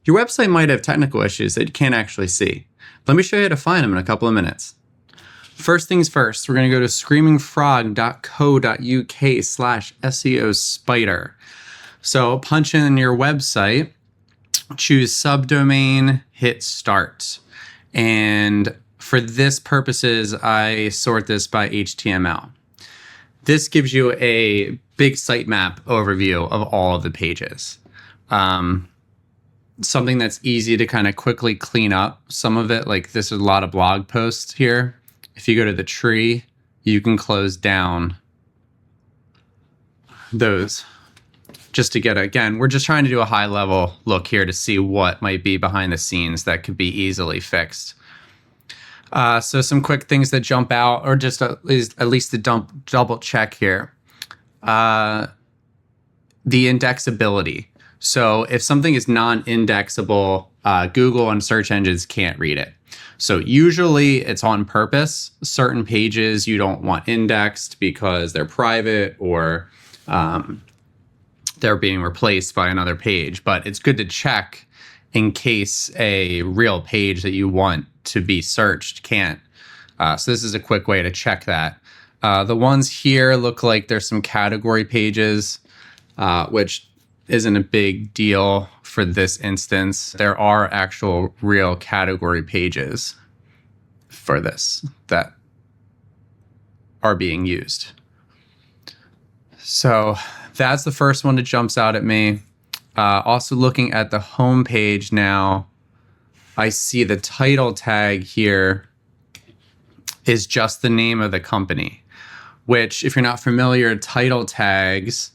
your website might have technical issues that you can't actually see. Let me show you how to find them in a couple of minutes. First things first, we're going to go to screamingfrog.co.uk/SEO spider. So punch in your website, choose subdomain, hit start. And for this purposes, I sort this by HTML. This gives you a big sitemap overview of all of the pages. Something that's easy to kind of quickly clean up some of it. Like this is a lot of blog posts here. If you go to the tree, you can close down those just to get, again, we're just trying to do a high level look here to see what might be behind the scenes that could be easily fixed. So some quick things that jump out, or just at least to double check here. The indexability. So if something is non-indexable, Google and search engines can't read it. So usually it's on purpose. Certain pages you don't want indexed because they're private or they're being replaced by another page. But it's good to check in case a real page that you want to be searched can't. So this is a quick way to check that. The ones here look like there's some category pages, which isn't a big deal for this instance. There are actual real category pages for this that are being used. So that's the first one that jumps out at me. Also looking at the home page now, I see the title tag here is just the name of the company, which if you're not familiar, title tags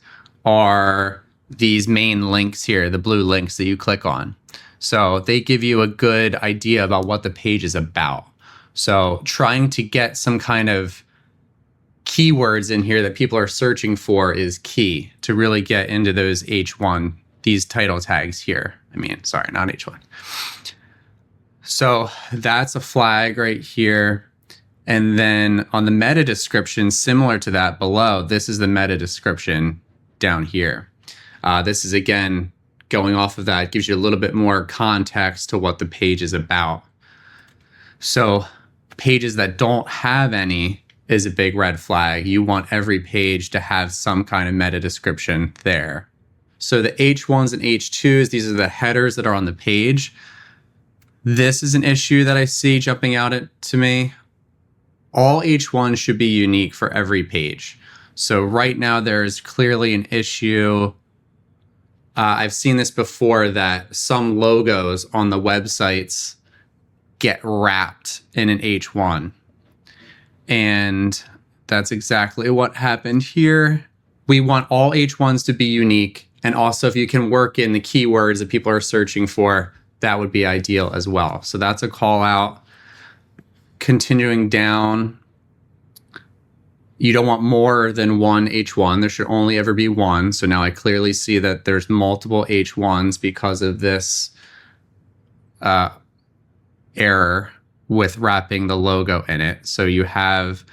are these main links here, the blue links that you click on. So they give you a good idea about what the page is about. So trying to get some kind of keywords in here that people are searching for is key to really get into those H1, these title tags here. Sorry, not H1. So that's a flag right here. And then on the meta description, similar to that below, this is the meta description down here. This is, again, going off of that, gives you a little bit more context to what the page is about. So pages that don't have any is a big red flag. You want every page to have some kind of meta description there. So the H1s and H2s, these are the headers that are on the page. This is an issue that I see jumping out to me. All H1s should be unique for every page. So right now there's clearly an issue. I've seen this before that some logos on the websites get wrapped in an H1. And that's exactly what happened here. We want all H1s to be unique. And also if you can work in the keywords that people are searching for, that would be ideal as well. So that's a call out. Continuing down, you don't want more than one H1. There should only ever be one. So now I clearly see that there's multiple H1s because of this error with wrapping the logo in it. So you have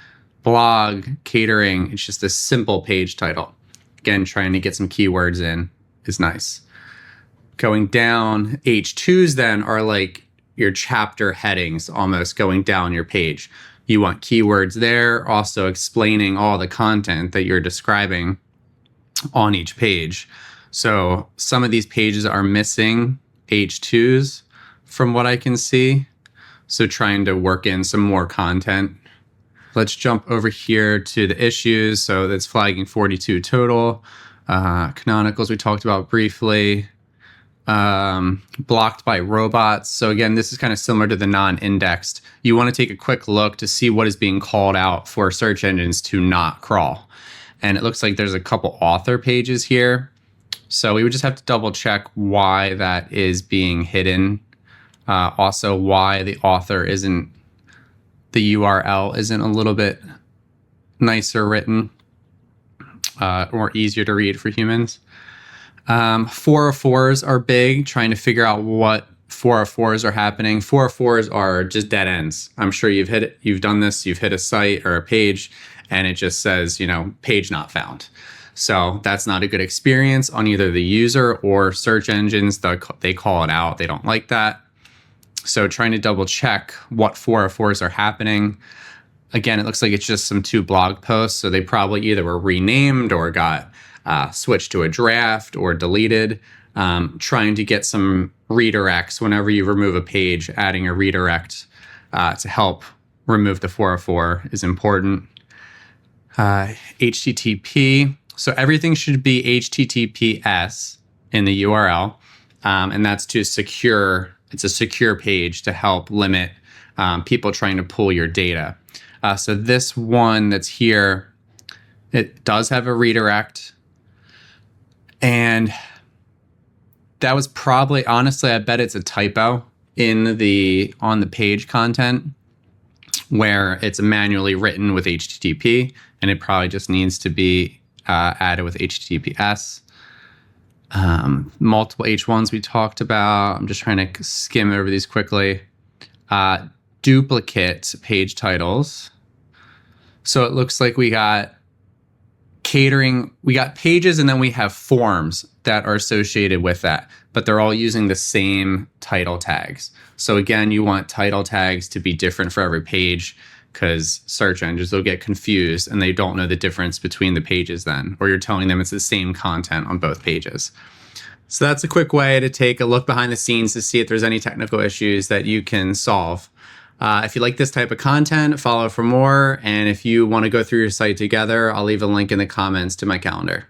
blog, catering, it's just a simple page title. Again, trying to get some keywords in is nice. Going down, H2s then are like your chapter headings almost going down your page. You want keywords there, also explaining all the content that you're describing on each page. So some of these pages are missing H2s from what I can see. So trying to work in some more content. Let's jump over here to the issues. So that's flagging 42 total. Canonicals we talked about briefly. Blocked by robots. So again, this is kind of similar to the non-indexed. You want to take a quick look to see what is being called out for search engines to not crawl. And it looks like there's a couple author pages here. So we would just have to double check why that is being hidden. Also why the author isn't, the URL isn't a little bit nicer written, or easier to read for humans. 404s are big, trying to figure out what 404s are happening. 404s are just dead ends. I'm sure you've done this, you've hit a site or a page and it just says, page not found. So that's not a good experience on either the user or search engines. They call it out. They don't like that. So trying to double check what 404s are happening. Again, it looks like it's just some 2 blog posts. So they probably either were renamed or got switched to a draft or deleted. Trying to get some redirects whenever you remove a page, adding a redirect to help remove the 404 is important. HTTP. So everything should be HTTPS in the URL. And that's to secure, it's a secure page to help limit people trying to pull your data. So this one that's here, it does have a redirect. And that was probably, honestly, I bet it's a typo on the page content where it's manually written with HTTP, and it probably just needs to be added with HTTPS. Multiple H1s we talked about. I'm just trying to skim over these quickly. Duplicate page titles. So it looks like we got catering, we got pages, and then we have forms that are associated with that, but they're all using the same title tags. So again, you want title tags to be different for every page, because search engines will get confused and they don't know the difference between the pages then, or you're telling them it's the same content on both pages. So that's a quick way to take a look behind the scenes to see if there's any technical issues that you can solve. If you like this type of content, follow for more. And if you want to go through your site together, I'll leave a link in the comments to my calendar.